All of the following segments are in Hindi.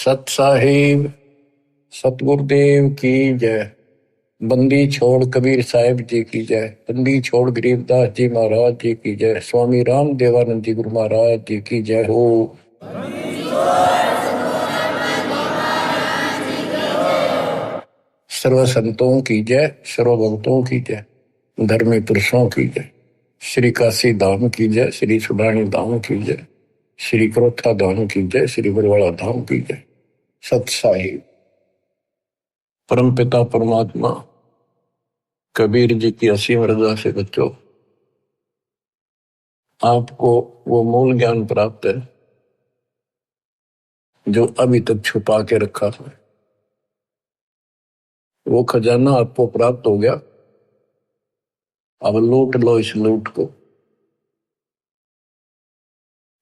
सत साहिब सतगुरुदेव की जय। बंदी छोड़ कबीर साहिब जी की जय। बंदी छोड़ गरीबदास जी महाराज जी की जय। स्वामी राम देवानंद जी गुरु महाराज जी की जय हो। सर्व संतों की जय, सर्व भक्तों की जय, धर्मी पुरुषों की जय। श्री काशी धाम की जय, श्री सुडानी धाम की जय, श्री क्रोथा धाम की जय, श्री बरवाड़ा धाम की जय। सत साहिब परम पिता परमात्मा कबीर जी की असीम रजा से बच्चों, आपको वो मूल ज्ञान प्राप्त है जो अभी तक छुपा के रखा है। वो खजाना आपको प्राप्त हो गया। अब लूट लो इस लूट को।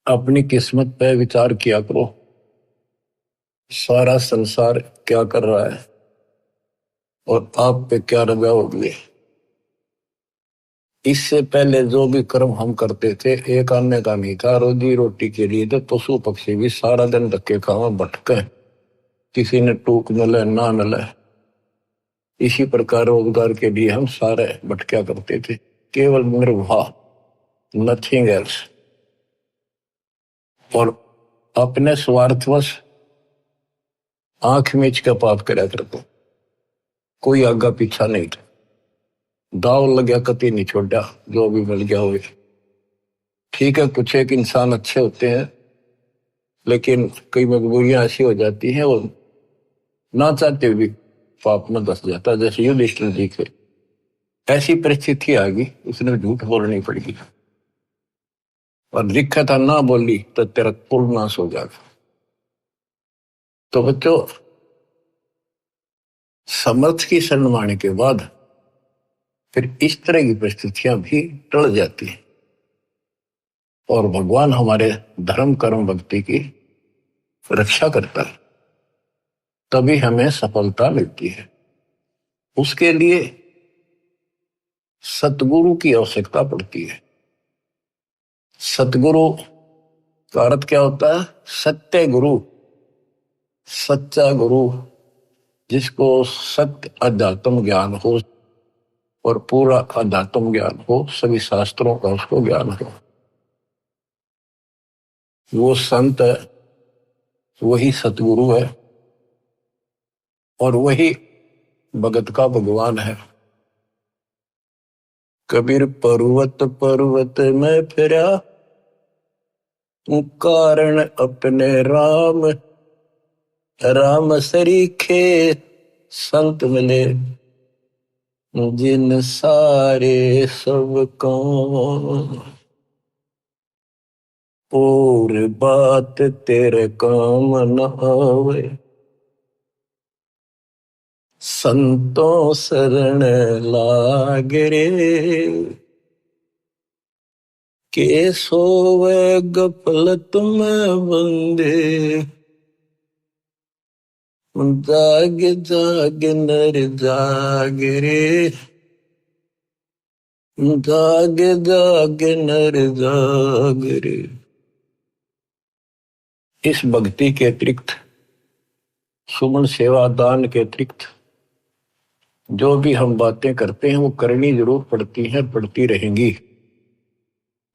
अपनी किस्मत पे विचार किया करो, सारा संसार क्या कर रहा है और आप पे क्या रजा होगी। इससे पहले जो भी कर्म हम करते थे एक आने का नहीं था, रोजी रोटी के लिए तो पशु पक्षी भी सारा दिन धक्के खावा भटके, किसी ने टूक मिले ना मिले। इसी प्रकार रोजगार के लिए हम सारे भटका करते थे, केवल निर्वाह, नथिंग एल्स। और अपने स्वार्थवश आंख मीच का पाप करा करते, कोई आगा पीछा नहीं था। दाव लग्या कति नहीं छोड़ा, जो भी मिल गया हो। ठीक है, कुछ एक इंसान अच्छे होते हैं, लेकिन कई मजबूरियां ऐसी हो जाती हैं और ना चाहते हुए पाप में धस जाता है। जैसे युधिष्ठिर जी के ऐसी परिस्थिति आ गई, उसने झूठ बोलनी पड़ेगी और लिखा था ना बोली तो तेरा कुल नाश हो जाएगा। तो बच्चों, समर्थ की शरण माने के बाद फिर इस तरह की परिस्थितियां भी टल जाती हैं और भगवान हमारे धर्म कर्म भक्ति की रक्षा करता है, तभी हमें सफलता मिलती है। उसके लिए सतगुरु की आवश्यकता पड़ती है। सतगुरु का अर्थ क्या होता है? सत्य गुरु, सच्चा गुरु, जिसको सत्य अध्यात्म ज्ञान हो और पूरा अध्यात्म ज्ञान हो, सभी शास्त्रों का उसको ज्ञान हो। वो संत है, वही सतगुरु है और वही भगत का भगवान है। कबीर पर्वत पर्वत में फिरा, कारण अपने राम, राम सरीखे संत मिले, जिन सारे सब काम, और बात तेरे काम न आवे, संतों शरण लाग रे, के सोवे गफलत में बंदे, जाग जाग नर जाग रे, जाग जाग नर जाग रे। इस भक्ति के अतिरिक्त, सुमन सेवा दान के अतिरिक्त जो भी हम बातें करते हैं वो करनी जरूर पड़ती हैं, पड़ती रहेंगी।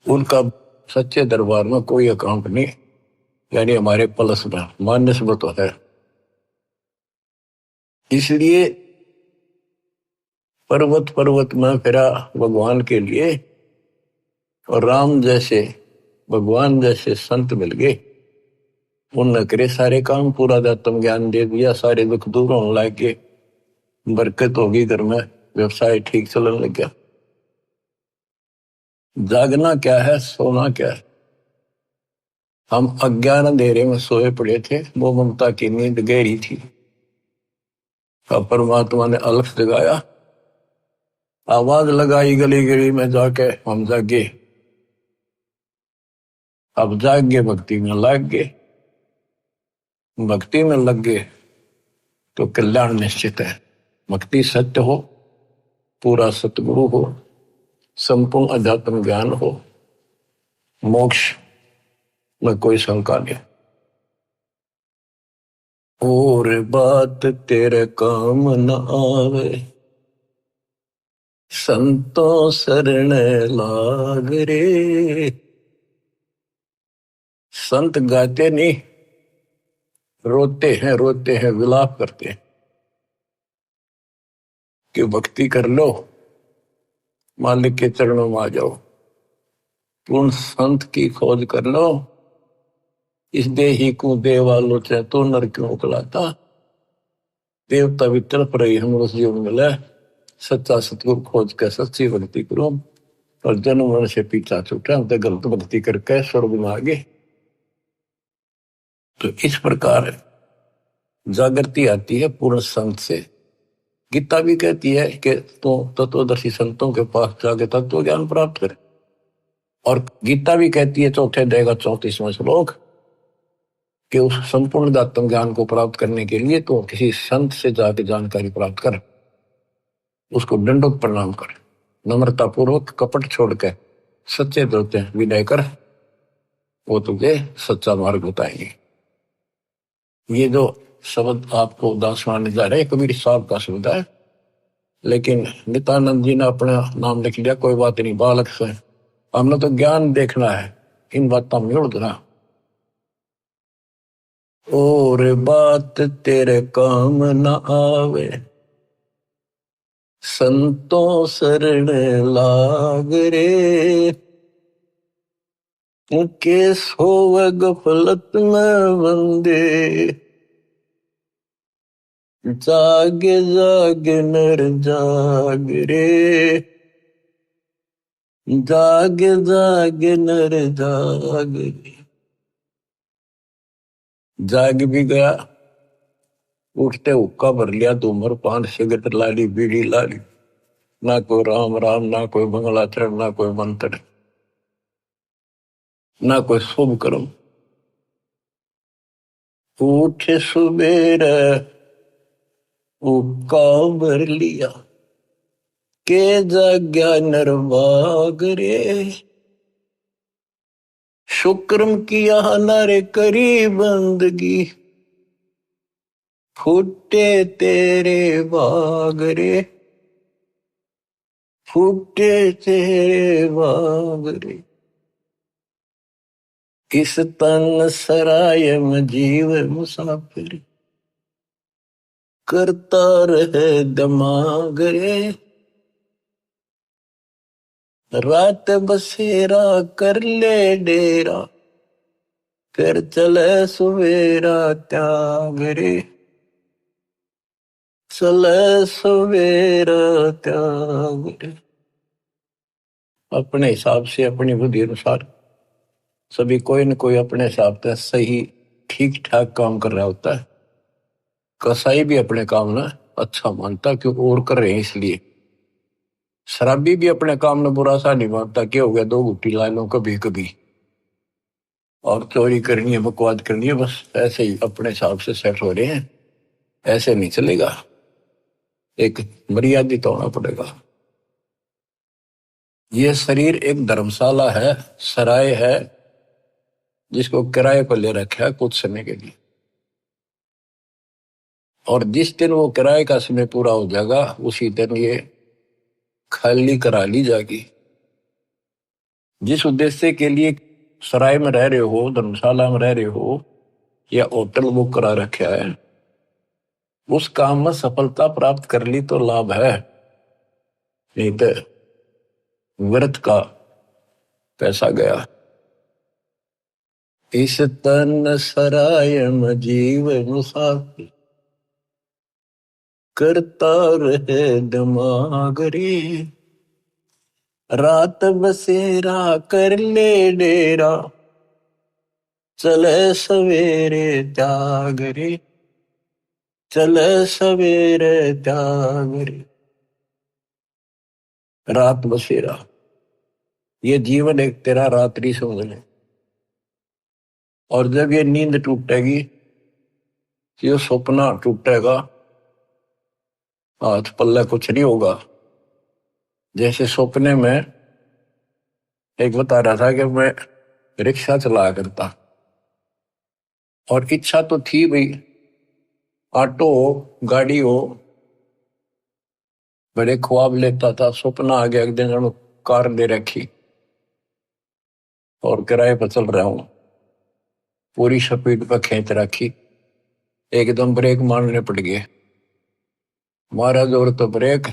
उनका सच्चे दरबार में कोई अकाउंट नहीं, यानी हमारे प्लस में माइनस में तो है। इसलिए पर्वत पर्वत में फिरा भगवान के लिए, और राम जैसे भगवान जैसे संत मिल गए। उनने करे सारे काम, पूरा आत्म ज्ञान दे दिया, सारे दुख दूर होने लग गए, बरकत होगी घर में, व्यवसाय ठीक चलने लग गया। जागना क्या है, सोना क्या है? हम अज्ञान अंधेरे में सोए पड़े थे, वो ममता की नींद गहरी थी। अब परमात्मा ने अलख जगाया, आवाज लगाई गली गली में जाके, हम जागे। अब जाग गए, भक्ति में लग गए। भक्ति में लग गए तो कल्याण निश्चित है। भक्ति सत्य हो, पूरा सतगुरु हो, संपूर्ण अध्यात्म ज्ञान हो, मोक्ष में कोई शंका नहीं। और बात तेरे काम न आवे, संतों शरण लाग रे। संत गाते नहीं, रोते हैं विलाप करते हैं कि भक्ति कर लो, मालिक के चरणों में आ जाओ। पूर्ण संत की खोज कर लो, इस देही को देवा लोचे तो नर क्यों उकलाता। देवता भी तड़प रही हम उस जीवन मिले, सच्चा सतगुरु खोज के सच्ची भक्ति करो। और जन्म मरण से पीछा छूटा, हम तो गलत भक्ति करके स्वर्ग में आ गए। तो इस प्रकार जागृति आती है पूर्ण संत से। गीता भी कहती है कि तो तत्वदर्शी संतों के पास जाके तत्व ज्ञान प्राप्त करे। और गीता भी कहती है चौथे अध्याय का 34वां श्लोक कि उस संपूर्ण आत्म ज्ञान को प्राप्त करने के लिए तो किसी संत से जाके जानकारी प्राप्त कर, उसको दंडोत प्रणाम कर, नम्रता पूर्वक कपट छोड़ के सच्चे दिल से विनय कर, वो तुझे सच्चा मार्ग बताएंगे। ये जो शब्द आपको दासवान जा रहे हैं कबीर साहब का शब्द है, लेकिन नित्यानंद जी ने अपना नाम लिख लिया। कोई बात नहीं, बालक से हमने तो ज्ञान देखना है, इन बातों में उड़ना। और बात तेरे काम न आवे, संतों शरण लाग रे। के सोव गफलत में बंदे, जागे जागे नर जाग रे। जागे जागे नर जाग रे। जाग भी गया, उठते हुक्का भर लिया, धूम्रपान सिगरेट लाली बीड़ी लाली, ना कोई राम राम, ना कोई मंगलाचरण, ना कोई मंत्र, ना कोई शुभ कर्म। उठ सुबेरे हुक्का भर लिया, के जाग्या नरवाग रे। शुक्रम किया नर करी बंदगी, फूटे तेरे बाग रे। फूटे तेरे बाग रे। इस तन सराय में जीव मुसाफिर, करता रहे दिमाग रे। रात बसेरा कर ले डेरा, फिर चले सवेरा त्याग रे। चले सवेरा त्याग रे। अपने हिसाब से अपनी बुद्धि अनुसार सभी कोई न कोई अपने हिसाब से सही ठीक ठाक काम कर रहा होता है। कसाई भी अपने काम ना अच्छा मानता क्योंकि और कर रहे हैं इसलिए। शराबी भी अपने काम में बुरा सा नहीं मानता, क्या हो गया दो घुट्टी ला लो कभी कभी, और चोरी करनी है बकवाद करनी है, बस ऐसे ही अपने हिसाब से सेट हो रहे हैं। ऐसे नहीं चलेगा, एक मर्यादित होना पड़ेगा। ये शरीर एक धर्मशाला है, सराय है, जिसको किराए पर ले रखा है कुछ समय के लिए। और जिस दिन वो किराए का समय पूरा हो जाएगा उसी दिन ये खाली करा ली जाएगी। जिस उद्देश्य के लिए सराय में रह रहे हो, धर्मशाला में रह रहे हो, या होटल बुक करा रखा है, उस काम में सफलता प्राप्त कर ली तो लाभ है, नहीं तो व्यर्थ का पैसा गया। इस तन सराय में जीव मुसाफिर, करता रहे दिमाग रे। रात बसेरा कर ले डेरा, चले सवेरे त्याग रे। चले सवेरे त्याग रे। रात बसेरा, ये जीवन एक तेरा रात्रि समझ ले। और जब ये नींद टूटेगी, ये सपना टूटेगा, हाथ पल्ले कुछ नहीं होगा। जैसे सपने में एक बता रहा था कि मैं रिक्शा चलाया करता, और इच्छा तो थी भाई ऑटो हो, गाड़ी हो, बड़े ख्वाब लेता था, सपना आ गया एक दिन जब कार ले रखी और किराए पर चल रहा हूं, पूरी स्पीड पर खींच रखी, एकदम ब्रेक मारने पड़ गए। मारा जोर तो ब्रेक,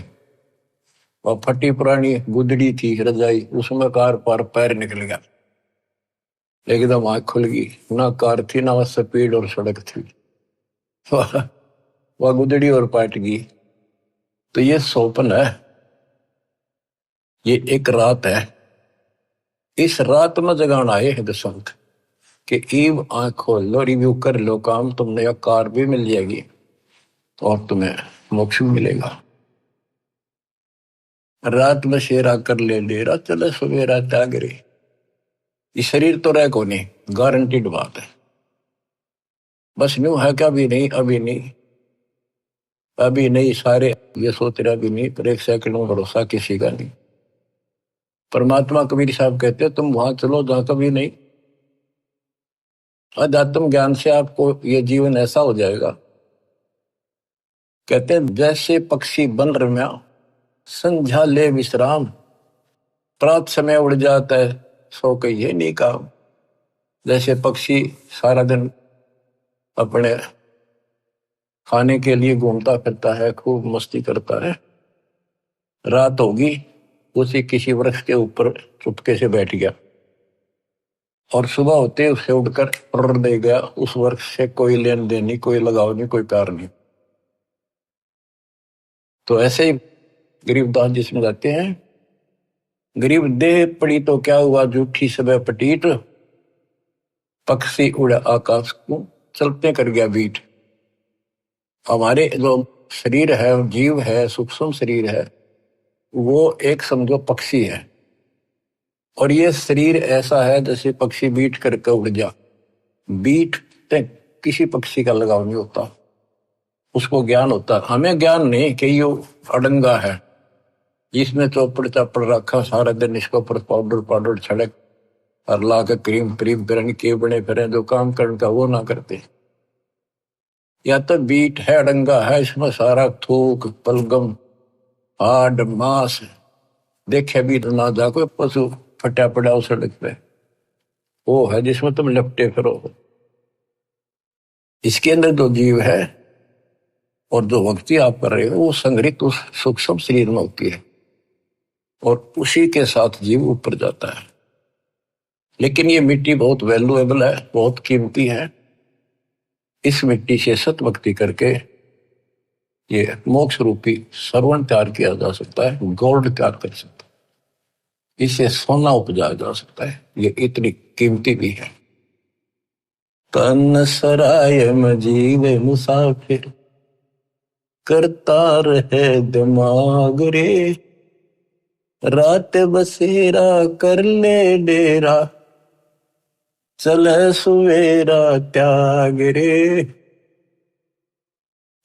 और फटी पुरानी गुदड़ी थी रजाई, उसमें कार पर पैर निकल गया, एकदम आंख खुल गई। ना कार थी ना स्पीड और सड़क थी, वह गुदड़ी और पाट गई। तो ये सौपन है, ये एक रात है। इस रात में जगाना आए है दशंक कि ईव आंख खोल लो, रिव्यू कर लो काम, तुमने यह कार भी मिल जाएगी और तुम्हें मोक्ष भी मिलेगा। रात में शेरा कर ले डेरा, चले सवेरा त्यागरे। ये शरीर तो रह को नहीं, गारंटीड बात है। बस न्यू है क्या, अभी नहीं, अभी नहीं, अभी नहीं, सारे ये सोच रहे अभी नहीं, पर एक सेकंड में भरोसा किसी का नहीं। परमात्मा कबीर साहब कहते हैं तुम वहां चलो जहां कभी नहीं। अध्यात्म ज्ञान से आपको ये जीवन ऐसा हो जाएगा, कहते हैं जैसे पक्षी बन रम्या, संध्या ले विश्राम, प्रात समय उड़ जाता है, सो कहिए नहीं काम। जैसे पक्षी सारा दिन अपने खाने के लिए घूमता फिरता है, खूब मस्ती करता है, रात होगी उसी किसी वृक्ष के ऊपर चुपके से बैठ गया और सुबह होते उससे उड़कर उड़ दे गया। उस वृक्ष से कोई लेन देन नहीं, कोई लगाव नहीं, कोई प्यार नहीं। तो ऐसे ही गरीबदास जिसमें जाते हैं, गरीब देह पड़ी तो क्या हुआ, झूठी सब पटीट, पक्षी उड़ा आकाश को, चलते कर गया बीट। हमारे जो शरीर है, जीव है, सूक्ष्म शरीर है, वो एक समझो पक्षी है, और ये शरीर ऐसा है जैसे पक्षी बीट करके उड़ जा। बीट ते किसी पक्षी का लगाव नहीं होता, उसको ज्ञान होता, हमें ज्ञान नहीं कि ये अड़ंगा है, इसमें चौपड़ चापड़ रखा, सारा दिन इसके ऊपर पाउडर पाउडर छड़क और ला के क्रीम क्रीम करने के बने फिर जो काम करने का वो ना करते। या तो बीट है, अड़ंगा है, इसमें सारा थूक पलगम हाड मांस देखे भी तो ना जा, कोई पशु फटा पड़ा उस सड़क पे, वो है जिसमें तुम लपटे फिरो। इसके अंदर जो जीव है और जो भक्ति आप कर रहे हो, वो संग्रहित उस सूक्ष्म शरीर में होती है और उसी के साथ जीव ऊपर जाता है। लेकिन ये मिट्टी बहुत वैल्यूएबल है, बहुत कीमती है। इस मिट्टी से सत भक्ति करके ये मोक्ष रूपी श्रवण तैयार किया जा सकता है, गोल्ड तैयार कर सकता है, इसे सोना उपजाया जा सकता है, ये इतनी कीमती भी है। तन सराय में जीव मुसाफिर, करता रहे दिमाग रे, रात बसेरा कर ले डेरा, चले सुवेरा त्याग रे,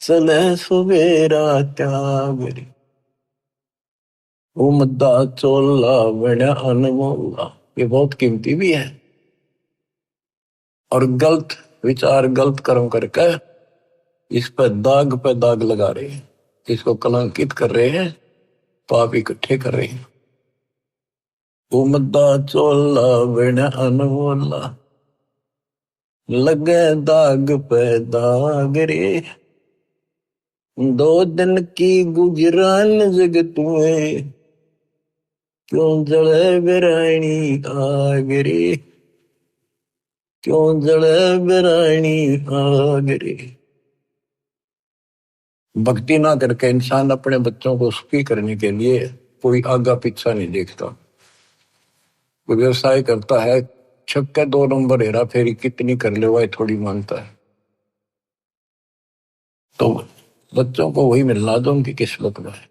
चले सुवेरा त्याग रे। उमदा चोला बड़ा अनमोला, ये बहुत कीमती भी है। और गलत विचार गलत कर्म करके इस पे दाग लगा रहे हैं, इसको कलंकित कर रहे हैं, पाप इकट्ठे कर रहे हैं। उमदा चोला बड़ा अनमोला, लगे दाग पे दाग रे, दो दिन की गुजरान जगत में, क्यों जले बिरानी आग रे, क्यों जले बिरानी आग रे। भक्ति ना करके इंसान अपने बच्चों को सुखी करने के लिए कोई आगा पीछा नहीं देखता। कोई व्यवसाय करता है, छक्के 2 नंबर हेरा फेरी कितनी कर ले वह थोड़ी मानता है। तो बच्चों को वही मिलना जो उनकी किस्मत में है।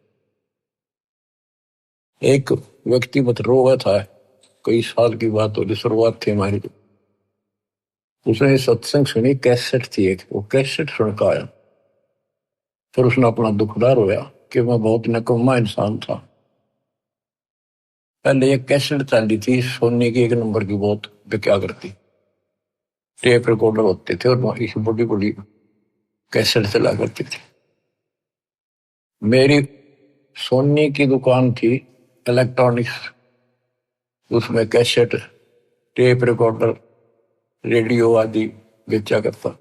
एक व्यक्ति मत रोगा था, कई साल की बात हो, शुरुआत थी हमारी, उसने सत्संग सुनी, कैसेट थी एक, वो कैसेट सुन का आया, फिर उसने अपना दुखदार होया कि मैं बहुत नकम्मा इंसान था। पहले एक कैसेट चली थी सोने की, 1 नंबर की, बहुत क्या करती, टेप रिकॉर्डर होते थे और इस बड़ी बड़ी कैसेट चला करती थी। मेरी सोनी की दुकान थी इलेक्ट्रॉनिक्स, उसमें कैसेट, टेप रिकॉर्डर, रेडियो आदि बेचा करता।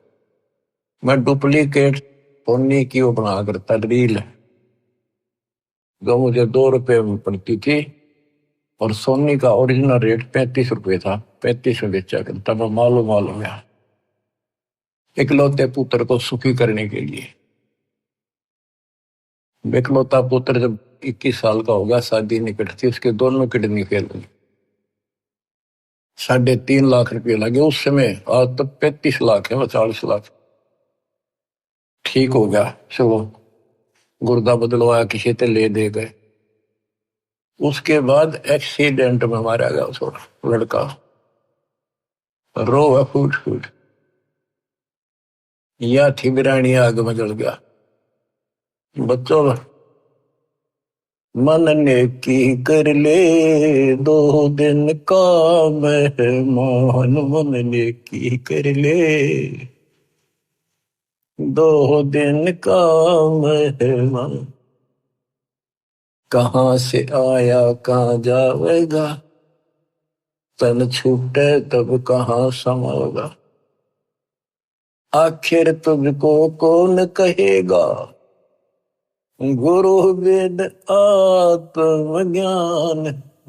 मैं डुप्लीकेट सोनी की वो बना करता रील, जो मुझे 2 रुपए में पड़ती थी, और सोनी का ओरिजिनल रेट 35 रुपए था। 35 में बेचा करता मैं, मालूम हो गया। इकलौते पुत्र को सुखी करने के लिए। इकलौता पुत्र जब 21 साल का होगा, शादी निकट थी, उसके दोनों किडनी फेल हुई। 3.5 लाख रुपये लगे उस समय। आज तो 35 लाख है, 40 लाख। ठीक हो गया, चलो गुर्दा बदलवाया, किसी से ले दे गए। उसके बाद एक्सीडेंट में मारा गया उस लड़का, रो फूट फूट। या थी बिरानी आग में जल गया। बच्चों, मन ने की कर ले 2 दिन का मेहमान, मन ने की कर ले 2 दिन का मेहमान। कहाँ से आया कहाँ जाएगा, तन छूटे तब कहाँ समाएगा। आखिर तुझको कौन कहेगा, गुरु वेद आत्मज्ञान।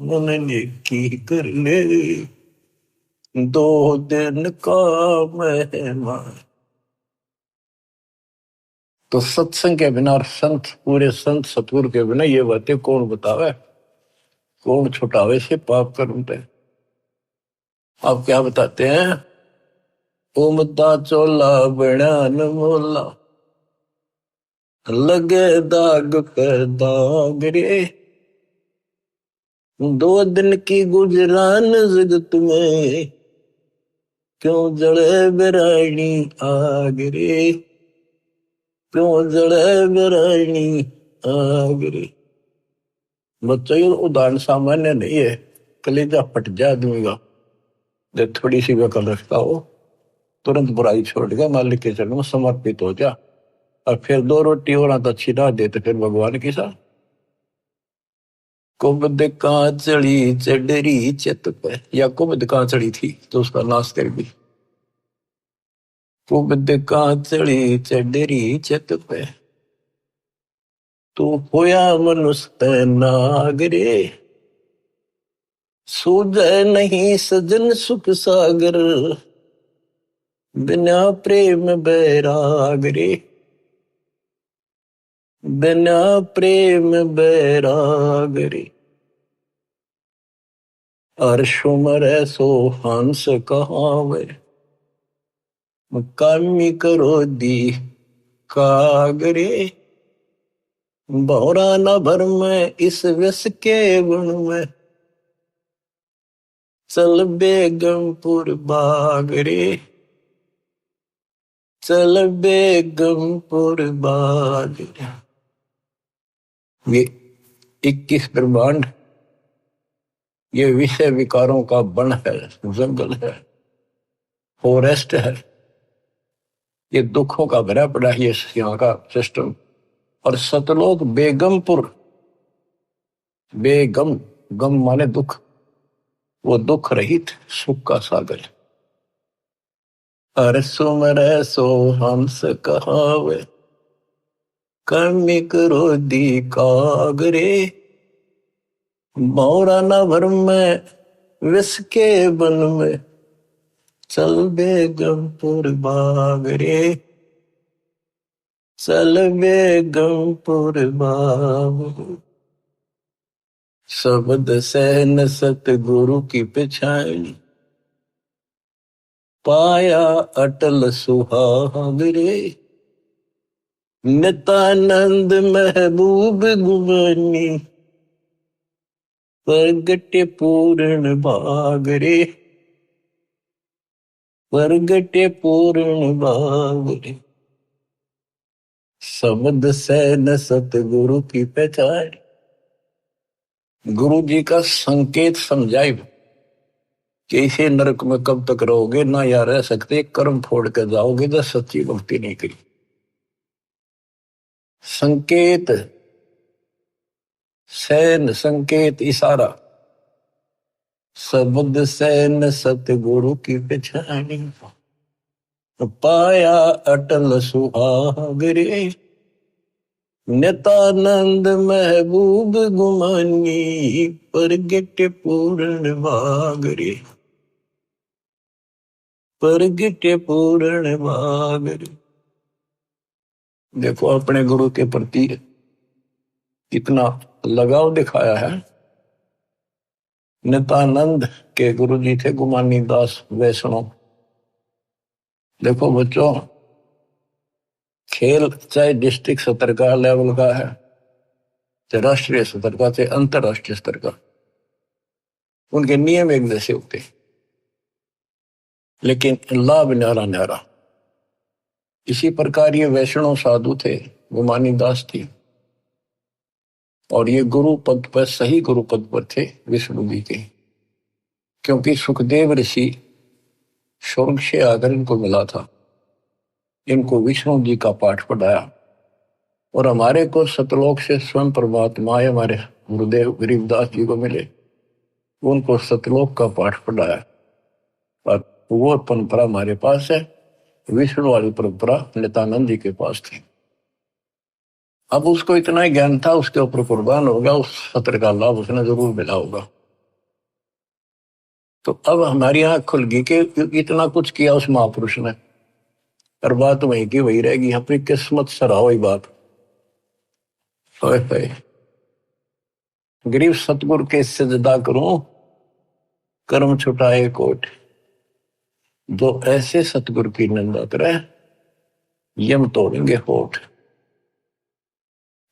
मन ने की कर ले 2 दिन का मेहमान। तो सत्संग के बिना और संत, पूरे संत सतगुरु के बिना ये बातें कौन बतावे, कौन छुटावे से पाप कर्म पे। आप क्या बताते हैं, उमदा चोला बना न मोला, लगे दाग पे दाग रे। 2 दिन की गुजरान जगत में, क्यों जड़े बिरानी आग रे, क्यों जड़े बिरानी आग रे। बच्चों, ये उदाहरण सामान्य नहीं है, कलेजा फट जाए आदमी का। जब थोड़ी सी वकल रखता हो, तुरंत बुराई छोड़ के मालिक के चरणों में समर्पित हो जा, और फिर 2 रोटी और तो छिड़ा दे, तो फिर भगवान के साथ। कुबद कांचड़ी चढ़री चित पे, या कुबद कांचड़ी थी तो उसका नाश कर दी। कुबद कांचड़ी चढ़री चित पे, तू होया मनुष्य नागरे। सूझे नहीं सजन सुख सागर, बिना प्रेम बैराग रे, बिना प्रेम बैराग रे। अर्शुमर सो हंस कहावे, कामी करो दी कागरे। भौरा न भर में इस व्यस के गुण में, चल बेगमपुर बागरे, चल बेगमपुर बागरे। ये 21 ब्रह्मांड, ये विषय विकारों का वन है, जंगल है, फॉरेस्ट है। ये दुखों का भरा पड़ा है ये यहाँ का सिस्टम। और सतलोक बेगमपुर, बेगम, गम माने दुख, वो दुख रहित सुख का सागर। अर सुमर सो हंस कहावे, कर्मी करो दी कागरे। मौरा न भर में विष के बन में, चल बेगमपुर बागरे, चल बेगमपुर बागरे। शब्द सहन सतगुरु की पिछाड़ी, पाया अटल सुहागरे। नित्यानंद महबूब गुमानी, प्रगटे पूर्ण बागरे, प्रगटे पूर्ण बागरे। शब्द सहन सतगुरु की पहचान। गुरु जी का संकेत समझाए कि इसे नरक में कब तक रहोगे, ना या रह सकते, कर्म फोड़ कर जाओगे तो सच्ची भक्ति नहीं करी। संकेत, सैन संकेत इशारा, शब्द सैन सतगुरु की पहचानी, पाया अटल सुहाग रे, नितानंद महबूब गुमानी, परगट पूर्ण भाग रे, परगट पूर्ण भाग रे। देखो अपने गुरु के प्रति कितना लगाव दिखाया है। नितानंद के गुरु जी थे गुमानी दास वैष्णव। देखो बच्चों, खेल चाहे डिस्ट्रिक्ट स्तर का लेवल का है, चाहे राष्ट्रीय स्तर का, चाहे अंतरराष्ट्रीय स्तर का, उनके नियम एक जैसे होते, लेकिन लाभ न्यारा न्यारा। इसी प्रकार ये वैष्णव साधु थे, गुमानी दास थी, और ये गुरु पद पर, सही गुरु पद पर थे विष्णु जी के, क्योंकि सुखदेव ऋषि स्वर्ग से आकर इनको मिला था, इनको विष्णु जी का पाठ पढ़ाया, और हमारे को सतलोक से स्वयं परमात्मा हमारे गुरुदेव गरीबदास जी को मिले, उनको सतलोक का पाठ पढ़ाया, और वो परंपरा हमारे पास है। विष्णु वाली परंपरा नित्यानंद जी के पास थी। अब उसको इतना ही ज्ञान था, उसके ऊपर कुर्बान हो गया, उस सत्र का लाभ उसने जरूर मिला होगा। तो अब हमारी आंख खुल गई कि इतना कुछ किया उस महापुरुष ने, और बात वहीं की वही रहेगी। अपनी किस्मत सराहो ही बात। गरीब सतगुरु के सजदा करूं, कर्म छुटाए कोट, जो ऐसे सतगुरु की निंदा करे यम तोड़ेंगे होठ।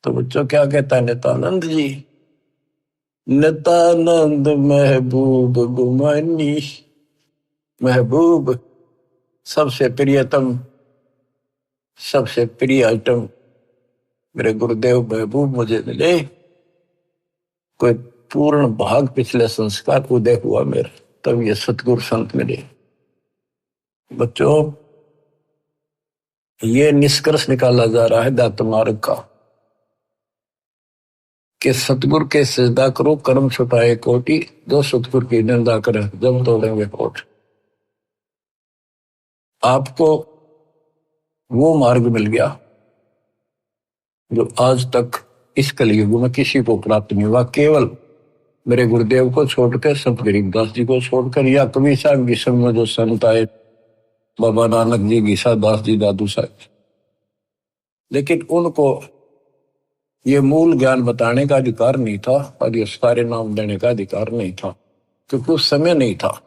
तो बच्चों क्या कहता है नित्यानंद जी? नित्यानंद महबूब गुमानी, महबूब सबसे प्रियतम, सबसे प्रिय आइटम मेरे गुरुदेव महबूब मुझे मिले। कोई पूर्ण भाग पिछले संस्कार उदय हुआ मेरा, तब ये सतगुरु संत मिले। बच्चों, ये निष्कर्ष निकाला जा रहा है दात मार्ग का कि सतगुरु के सजदा करो, कर्म छुटाए कोटि, जो सतगुरु की निंदा करे जब तोड़ेंगे होठ। आपको वो मार्ग मिल गया जो आज तक इस कलयुग में किसी को प्राप्त नहीं हुआ, केवल मेरे गुरुदेव को छोड़कर, संत गरीबदास जी को छोड़कर, या कबीर साहब की संग में जो संत आए, बाबा नानक जी, गीसा दास जी, दादू साहब, लेकिन उनको ये मूल ज्ञान बताने का अधिकार नहीं था, और ये सारे नाम देने का अधिकार नहीं था, क्योंकि उस समय नहीं था।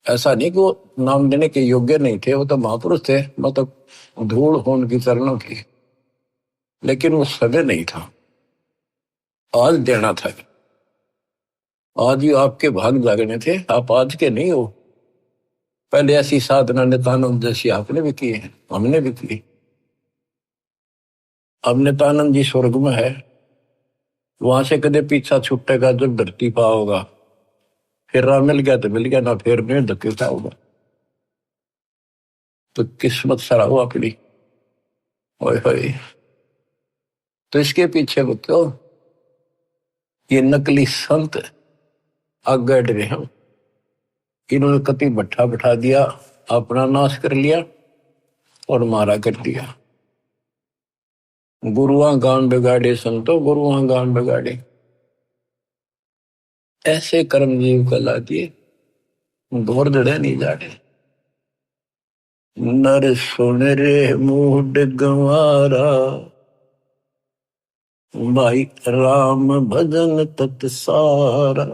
ऐसा नहीं कि वो नाम देने के योग्य नहीं थे, वो तो महापुरुष थे, मतलब धूल हो उनकी चरणों की, लेकिन वो समय नहीं था। आज देना था, आज ही आपके भाग जागने थे, आप आज के नहीं हो। पहले ऐसी साधना नित्यानंद जैसी आपने भी की है, हमने भी की। अब नित्यानंद जी स्वर्ग में है, वहां से कदे पीछा छूटेगा जब धरती पा होगा। फिर राह मिल गया तो मिल गया, ना फिर नहीं धकेलता होगा। तो किस्मत सराहो अपनी। ओए होए, तो इसके पीछे बच्चों ये नकली संत आगे डरे हैं। इन्होंने कति भट्ठा बैठा दिया, अपना नाश कर लिया और मारा कर दिया। गुरुआ गान बिगाड़े संतो, गुरुआ गान बिगाड़े। ऐसे कर्म जीव कला दिए, घोर जड़े नहीं जाड़े। नर सुन रे मूड गंवारा, भाई राम भजन तत सारा।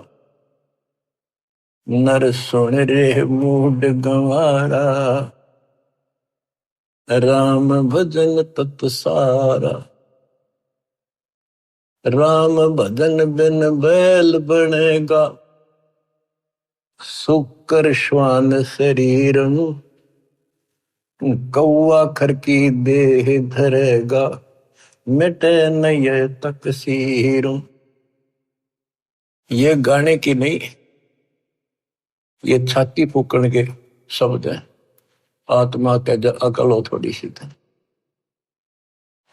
नर सुन रे मूड गंवारा, राम भजन तत सारा। राम भजन बिन बैल बनेगा, सुकर श्वान शरीर। कौआ खर की देह धरेगा, मिटे नय तकसीर। ये गाने की नहीं, ये छाती फूकण के शब्द हैं। आत्मा के जो अकल हो थोड़ी सी,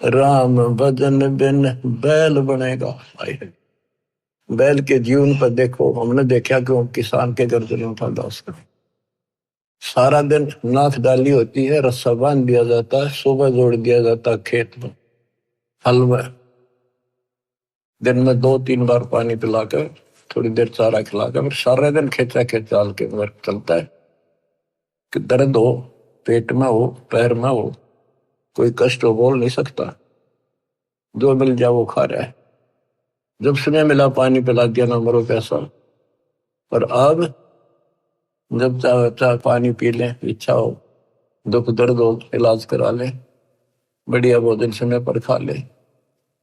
राम भजन बिन बैल बनेगा। बैल के जीवन पर देखो, हमने देखा कि किसान के गर्दन था दास का सारा दिन नाथ डाली होती है, रस्सा बांध दिया जाता है, सुबह जोड़ दिया जाता है खेत में, हल में, दिन में 2-3 बार पानी पिलाकर, थोड़ी देर चारा खिलाकर, फिर सारे दिन खेचा खेचाल के वर्क चलता है कि दर्द हो, पेट में हो, पैर में हो, कोई कष्ट हो, बोल नहीं सकता, जो मिल जाए वो खा रहा है। जब समय मिला पानी पिला दिया, ना मरो पैसा। पर अब जब चाहे पानी पी लें, इच्छा हो, दुख दर्द हो, इलाज करा ले, बढ़िया भोजन समय पर खा ले,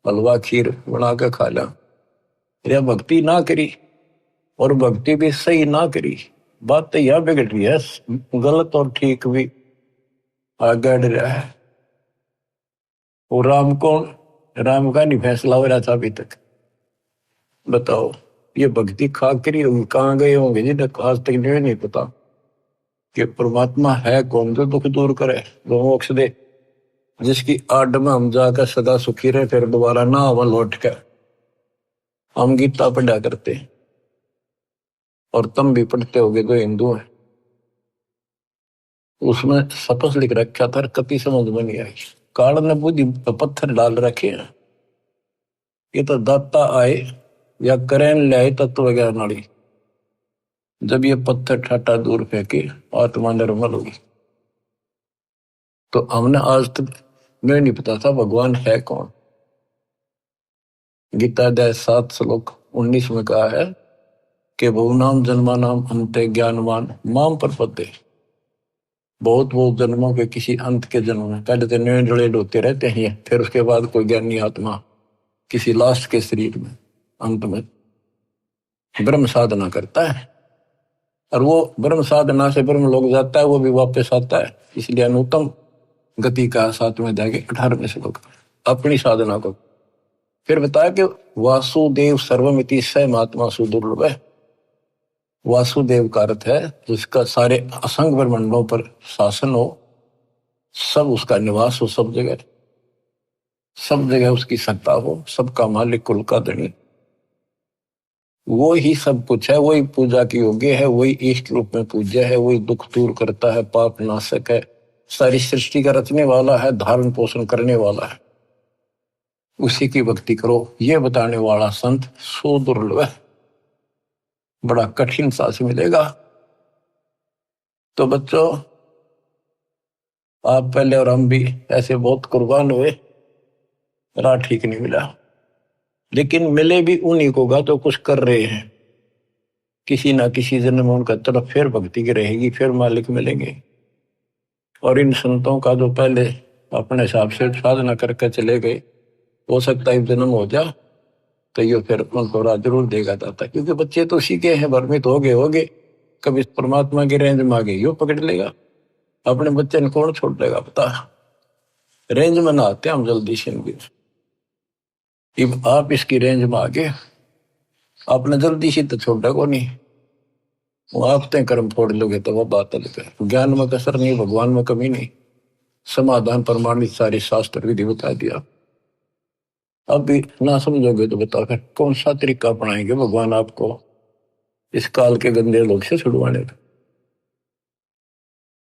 हलवा खीर बना के खा ला, या भक्ति ना करी, और भक्ति भी सही ना करी, बात तो यह बिगड़ रही है, गलत और ठीक भी आगे रहा है। वो राम का नहीं फैसला हो रहा था अभी तक। बताओ, ये भक्ति खा करी होंगे, कहाँ गए होंगे जिन्हें आज तक नहीं पता कि परमात्मा है कौन, जो दुख दूर करे, जो मोक्ष दे, जिसकी आड़ में हम जाकर सदा सुखी रहे, फिर दोबारा ना हम लौट कर। हम गीता पढ़ा करते, और तुम भी पढ़ते होगे जो हिंदू है, उसमें सपस लिख रखा था, कभी समझ में नहीं आई। काल ने बुद्धि पत्थर डाल रखे हैं, ये तो दाता आए या करें ले आए तत्व ज्ञान नाड़ी, जब ये पत्थर ठाटा दूर फेंके आत्मा निर्मल होगी। तो हमने आज तक मैं नहीं पता था भगवान है कौन। गीता अध्याय 7 श्लोक 19 में कहा है कि बहुनाम जन्मानाम अंते ज्ञानवान माम प्रपद्ये। बहुत जन्मों के किसी अंत के जन्म में, पहले तो निर्णय होते रहते हैं, फिर उसके बाद कोई ज्ञानी आत्मा किसी लास्ट के शरीर में अंत में ब्रह्म साधना करता है, और वो ब्रह्म साधना से ब्रह्म लोग जाता है, वो भी वापस आता है। इसलिए अनुत्तम गति का 7वें अध्याय के 18वें श्लोक अपनी साधना को फिर बताया कि वासुदेव सर्वमिति स महात्मा सुदुर्लभ है। वासुदेव का अर्थ है जिसका सारे असंग ब्रह्मांडों पर शासन हो, सब उसका निवास हो, सब जगह उसकी सत्ता हो, सबका मालिक, कुल का धनी, वो ही सब कुछ है, वही पूजा की योग्य है, वही इष्ट रूप में पूज्य है, वही दुख दूर करता है, पाप नाशक है, सारी सृष्टि का रचने वाला है, धारण पोषण करने वाला है, उसी की भक्ति करो, ये बताने वाला संत सुदुर्लभ है, बड़ा कठिन सांस मिलेगा। तो बच्चों, आप पहले और हम भी ऐसे बहुत कुर्बान हुए, राह ठीक नहीं मिला, लेकिन मिले भी उन्हीं को गा तो कुछ कर रहे हैं, किसी ना किसी जन्म में उनका तरफ फिर भक्ति की रहेगी, फिर मालिक मिलेंगे। और इन संतों का जो पहले अपने हिसाब से साधना करके चले गए, हो सकता है जन्म हो जा तो ये फिर उनको राह जरूर देगा दाता, क्योंकि बच्चे तो सीखे हैं, भ्रमित हो गए, कभी परमात्मा की रेंज में आ गए यो पकड़ लेगा, अपने बच्चे ने कौन छोड़ लेगा बता। रेंज में ना आते हम जल्दी से, आप इसकी रेंज में आ गए, आपने जल्दी से तो छोड़ा को नहीं, वो आप तय कर्म फोड़ लोगे तो वह बात अलग है। ज्ञान में कसर नहीं, भगवान में कमी नहीं, समाधान प्रमाणित सारे शास्त्र विधि बता दिया। अब भी ना समझोगे तो बताओ फिर कौन सा तरीका अपनाएंगे भगवान आपको इस काल के गंदे लोग से छुड़वाने का।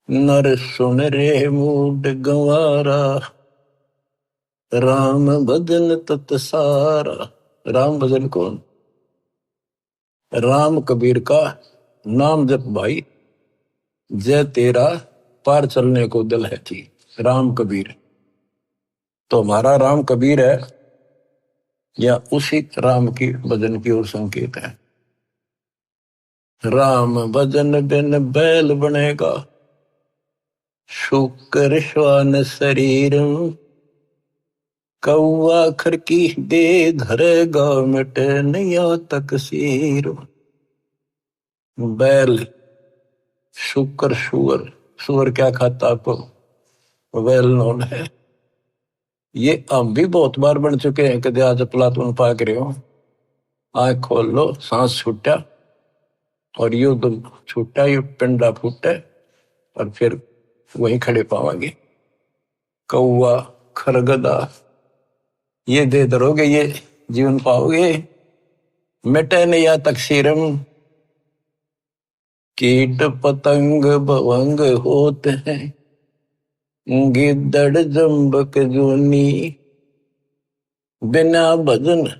नर सुन रे मूड गंवारा, राम भजन तत सारा। राम भजन कौन? राम कबीर का नाम जप भाई, जय तेरा पार चलने को दिल है जी। राम कबीर तो हमारा राम कबीर है, या उसी राम की भजन की ओर संकेत है। राम भजन बिन बैल बनेगा, शुक्र श्वान शरीर, कौआ खरकी दे धरेगा मिटे नैया तक सीर। बैल, शुक्र, सुअर क्या खाता आपको वेल नोन है। ये हम भी बहुत बार बन चुके हैं, कदे आज प्लातून पाक रहे हो, आंख खोल लो, सांस छूटा और यू तो छूटा, यू पिंडा फूटा, और फिर वहीं खड़े पावांगे। कौआ, खरगदा, ये दे दरोगे ये जीवन पाओगे। मिटे न या तकसीरम, कीट पतंग भवंग होते हैं, गिद्दड़ जम्बक जूनी, बिना भजन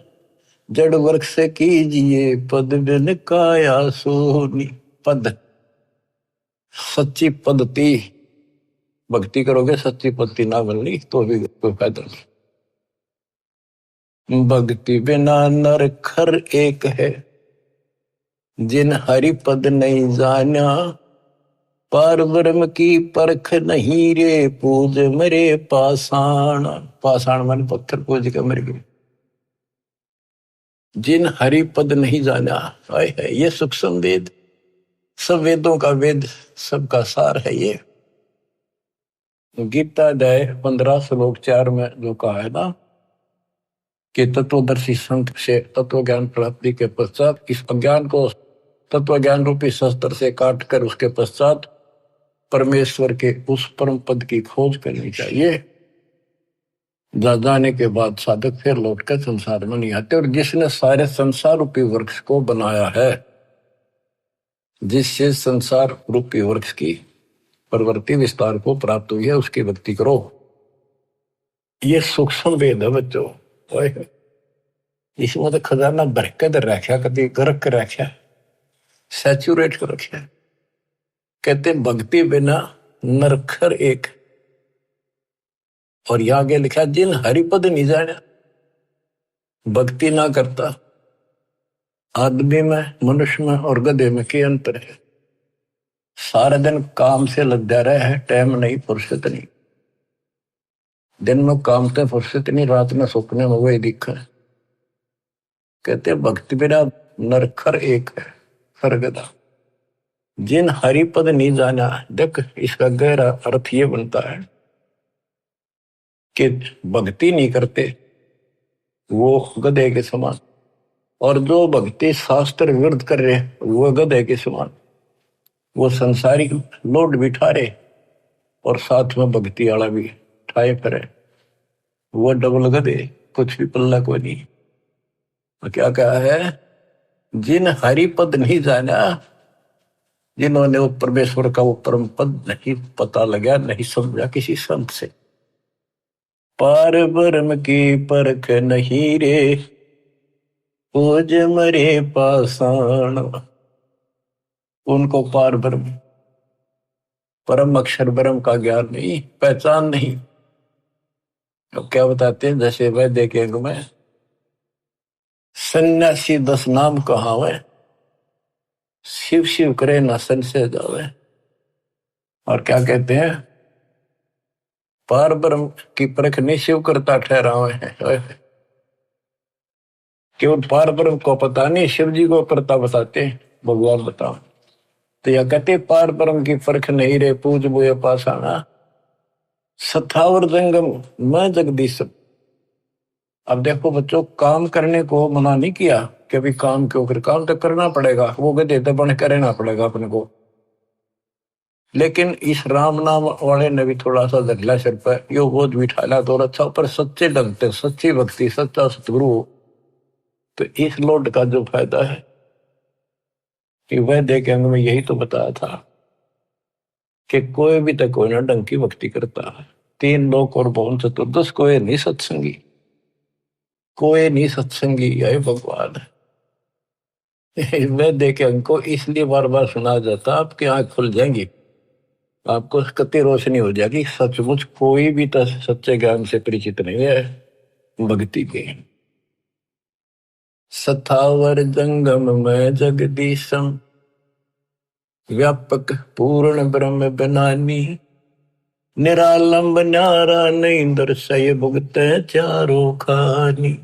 जड़ वर्क से कीजिए, पद बिन काया सोनी। पद, सच्ची पद्धति, भक्ति करोगे सच्ची पद्धति ना मिलनी तो भी कोई फायदा नहीं। भक्ति बिना नर खर एक है, जिन हरि पद नहीं जाना, पार ब्रह्म की परख नहीं रे, पूज मरे पाषाण। पाषाण मन पत्थर पूज के मर गए। जिन हरि पद नहीं जाना, है ये सूक्ष्म वेद, सब वेदों का वेद, सबका सार है ये। गीता अध्याय 15 श्लोक 4 में जो कहा है ना कि तत्वदर्शी संत से तत्व ज्ञान प्राप्ति के पश्चात इस अज्ञान को तत्व ज्ञान रूपी शस्त्र से काट कर उसके पश्चात परमेश्वर के उस परम पद की खोज करनी चाहिए। जाने के बाद साधक फिर लौटकर संसार में नहीं आते। और जिसने सारे संसार रूपी वृक्ष को बनाया है, जिससे संसार रूपी वृक्ष की प्रवृत्ति विस्तार को प्राप्त हुई है, उसकी भक्ति करो। ये सूक्ष्म वेद है बच्चों। इसमें तो खजाना भर के रखा, कभी गरक के रखा, सैचुरेट कर रखा। कहते भक्ति बिना नरखर एक। और यहां आगे लिखा जिन हरिपद नहीं जाना, भक्ति ना करता। आदमी में, मनुष्य में और गधे में क्या अंतर है? सारा दिन काम से लद्या रहा है, टाइम नहीं, फुर्सत नहीं। दिन में काम से फुर्सत नहीं, रात में सपने में वही दिखा है। कहते भक्ति बिना नरखर एक है, सरगदा। जिन हरिपद नहीं जाना, देख इसका गहरा अर्थ ये बनता है कि भक्ति नहीं करते वो गधे के समान, और जो भक्ति शास्त्र विरुद्ध कर रहे वो गधे के समान। वो संसारिक लोड बिठा रहे और साथ में भक्ति वाला भी ठाए करे, वो डबल गधे, कुछ भी पल्ला कोई नहीं। तो क्या कहा है? जिन हरिपद नहीं जाना, जिन्होंने वो परमेश्वर का वो परम पद नहीं पता लगा, नहीं समझा किसी संत से। पार ब्रह्म की परख नहीं रे, पूज मरे पाषाण। उनको पार ब्रह्म, परम अक्षर ब्रह्म का ज्ञान नहीं, पहचान नहीं। अब क्या बताते हैं? जैसे वह देखेंगे मैं सन्यासी 10 नाम कहावे, शिव शिव करे न संशय जावे। और क्या कहते हैं? पार ब्रह्म की परख नहीं शिव करता ठहरावे है। केवल पार ब्रह्म को पता नहीं, शिव जी को करता बताते हैं, भगवान बताओ। तो यह कहते पार ब्रह्म की परख नहीं रे, पूज बोए पाषाणा। सथावर जंगम मैं जगदीश। अब देखो बच्चों, काम करने को मना नहीं किया कि अभी काम क्यों कर, काम तो करना पड़ेगा, वो गधे तो बन करना पड़ेगा अपने को। लेकिन इस राम नाम वाले ने भी थोड़ा सा धरला सिर पर, यो बोझ बिठाला तो अच्छा, पर सच्चे ढंग से सच्ची भक्ति, सच्चा सतगुरु। तो इस लोड का जो फायदा है कि वह देखे में यही तो बताया था कि कोई भी तक कोई ना ढंग की भक्ति करता है। 3 लोक और भवन चतुर्दश, कोई नहीं सत्संगी, कोई नहीं सत्संगी है भगवान। वह देखे हमको इसलिए बार बार सुना जाता, आपकी आंख खुल जाएंगी, आपको कति रोशनी हो जाएगी। सचमुच कोई भी तो सच्चे ज्ञान से परिचित नहीं है भक्ति के। सथावर जंगम में जगदीशम, व्यापक पूर्ण ब्रह्म बनानी, निरालंब न्यारा नहीं दर्शय भुगत चारों खानी।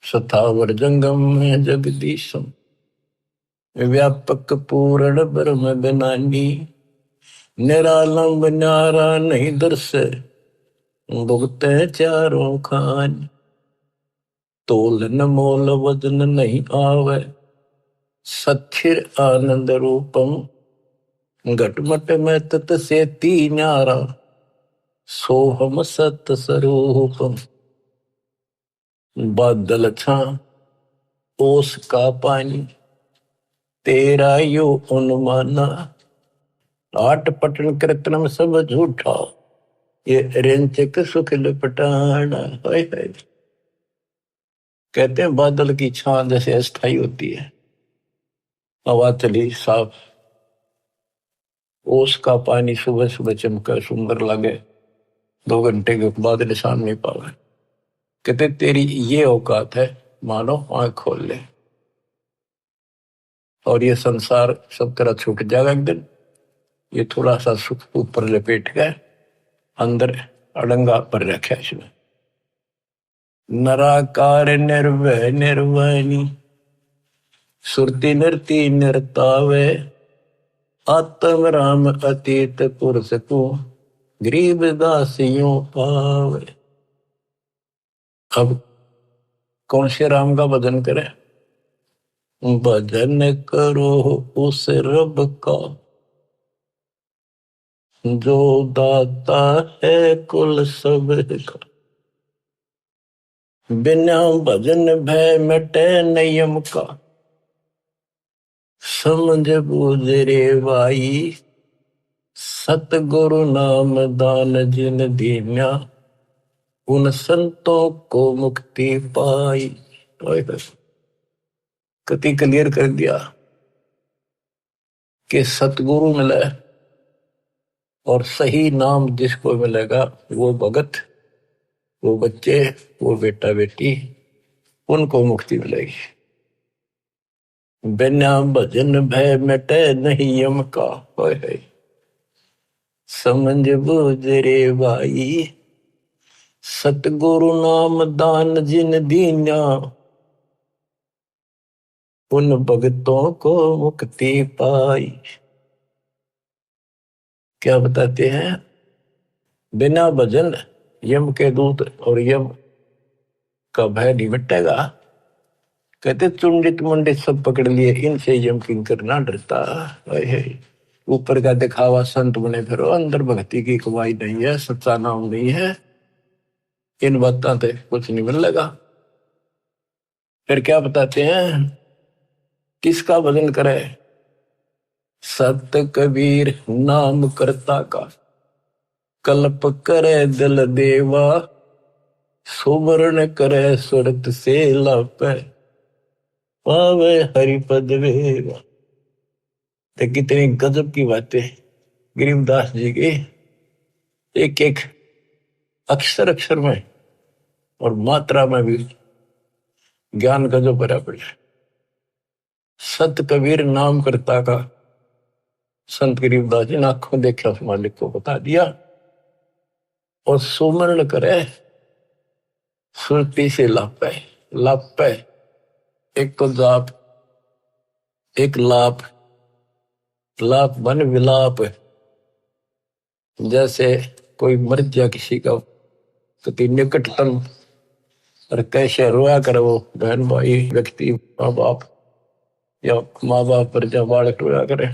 सथावर जंगम में जगदीशम, व्यापक पूर्ण ब्रह्म बनानी, निरालंब न्यारा नहीं दर्शय भुगत चारों खानी। तोल न मोल वजन नहीं आवे, सच्चिर आनंद रूपम, घटमट में तत से ती न्यारा, सोहम सत स्वरूपम। बादल छा ओस का पानी, तेरा यो अनुमाना, आठ पटन कृतनम सब झूठा, ये रेंचक सुख लपटाना। हाय हाय। कहते हैं बादल की छां जैसे अस्थाई होती है, हवा चली साफ, ओस का पानी सुबह सुबह चमका सुंदर लगे, 2 घंटे के बाद निशान नहीं पावे। कहते तेरी ये औकात है, मानो आंख खोल ले और ये संसार सब तरह छूट जाएगा एक दिन। ये थोड़ा सा सुख ऊपर लपेट गए, अंदर अड़ंगा पर रखे इसमें। नराकार निर्भय निर्वाणी, सुरती नरती नरतावे, आत्म राम अतीत पुरुष को, गरीब दासियों पावे। अब कौन से राम का भजन करें? भजन करो उस रब का, जो दाता है कुल सब का। बिना भजन भय मिटे नियम का, समझ बूझ रे भाई, सतगुरु नाम दान जिन दीन्या, उन संतों को मुक्ति पाई। कति क्लियर कर दिया कि सतगुरु मिले और सही नाम जिसको मिलेगा वो भगत, वो बच्चे, वो बेटा बेटी, उनको मुक्ति मिलेगी। बिना भजन भय मिटे नहीं यम का, है समझ बूझ रे भाई, सतगुरु नाम दान जिन दीन्या, उन भगतों को मुक्ति पाई। क्या बताते हैं? बिना भजन यम के दूत और यम का भय नहीं मिटेगा। कहते चुंडित मुंडित सब पकड़ लिए, इनसे यम किंकर ना डरता। ऊपर का दिखावा संत बने फिरो, अंदर भक्ति की कमाई नहीं है, सच्चा नाम नहीं है, इन बातों से कुछ नहीं मिलेगा। फिर क्या बताते हैं? किसका भजन करे? सत कबीर नाम करता का, कल्प करे दिल देवा, सुवर्ण करे सुरत से लापे, पावे हरिपद वेवा। तो कितनी गजब की बातें गरीबदास जी की, एक एक अक्षर अक्षर में और मात्रा में भी ज्ञान गजब भरा पड़ा। सत कबीर नाम करता का, संत गरीबदास जी ने आंखों देखा उस मालिक को बता दिया। और सुमरण करे सुरती से लापे, लापे एक तो जाप, एक लाप, लाप बन विलाप। जैसे कोई मर जा किसी का कति निकटतम, और कैसे रोया करे वो बहन भाई व्यक्ति, माँ बाप या माँ बाप पर जब बालक रोया करे,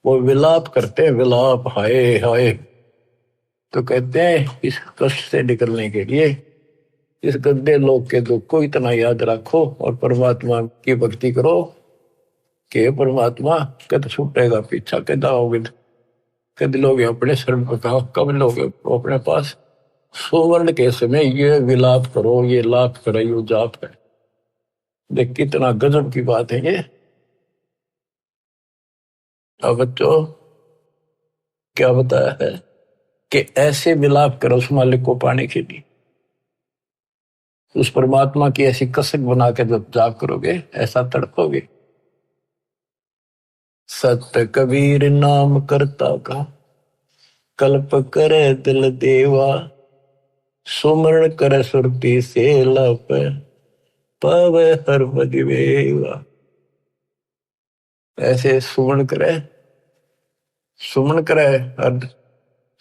वो विलाप करते हैं, विलाप, हाय हाय। तो कहते हैं इस कष्ट से निकलने के लिए इस गंदे लोग के दुख को इतना याद रखो और परमात्मा की भक्ति करो कि परमात्मा कद छूटेगा पीछा, कद आओगे, कद लोग अपने शरण पर कहा, कब लोग अपने पास। सुवर्ण के समय ये विलाप करो, ये लाप करो, ये जाप है। देख कितना गजब की बात है ये। अब बच्चों क्या बताया है कि ऐसे विलाप करो उस मालिक को पाने के लिए, उस परमात्मा की ऐसी कसक बना के जब जाप करोगे ऐसा तड़पोगे। सत्य कबीर नाम करता का, कल्प करे दिल देवा, सुमरण करे सुरती से लप, पावे हर बदिवेवा। ऐसे सुमरण करे, सुमन करे,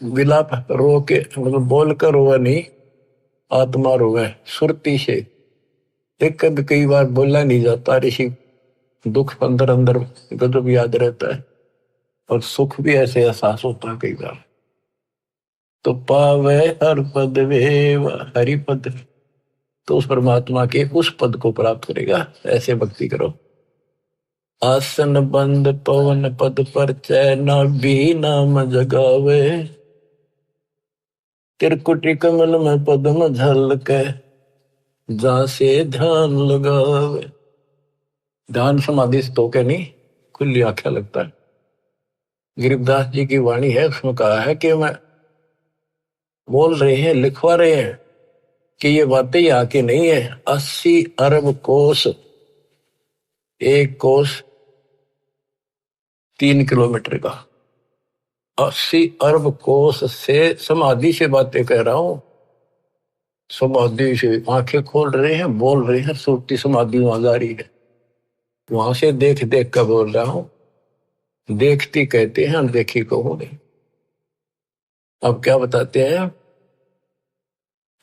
विलाप रो के मतलब बोल कर रोवे नहीं, आत्मा रोवे सुरती से। एक कद कई बार बोला नहीं जाता, ऋषि दुख अंदर अंदर गजब याद रहता है और सुख भी ऐसे एहसास होता है कई बार। तो पावे हर पद वेव, हरि पद तो उस परमात्मा के उस पद को प्राप्त करेगा। ऐसे भक्ति करो। आसन बंद पवन पद पर चैन भी नाम जगावे, त्रिकुटी कमल में पद्म झलके, जा से ध्यान लगावे। ध्यान समाधि से तो क्या नहीं, खुली आंखें लगता है। गरीबदास जी की वाणी है, उसमें कहा है कि मैं बोल रहे हैं, लिखवा रहे हैं कि ये बातें यहाँ की नहीं है। 80 अरब कोस, एक कोस 3 किलोमीटर का, 80 अरब कोस से समाधि से बातें कह रहा हूं। समाधि से आंखें खोल रहे हैं, बोल रहे हैं, सुरती समाधि वहां जा रही है। वहां से देख देख कर बोल रहा हूं। देखती कहते हैं, अनदेखी को हो नहीं। अब क्या बताते हैं